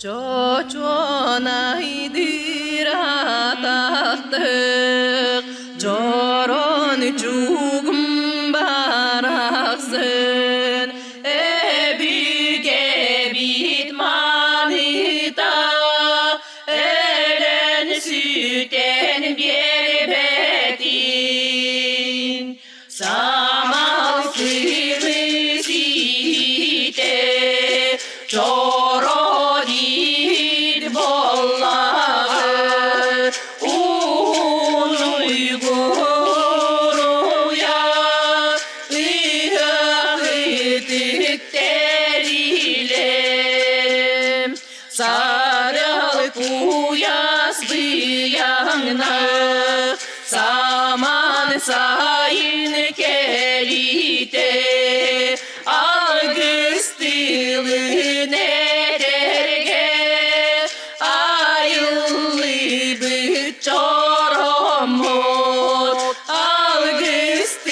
Чочонайдыра тахтык, Чорон чугум барақсын, Эбиге бит маныта, Элен süten berbetin, Самал сыры сите, Чородит боллағы, Улуй гуруя, Ыхытыктер илем, Сарыл куяс быяңна, Саман сайын келите, Ağustılın ederge, Ayıllı bıçoromot, Ağustılın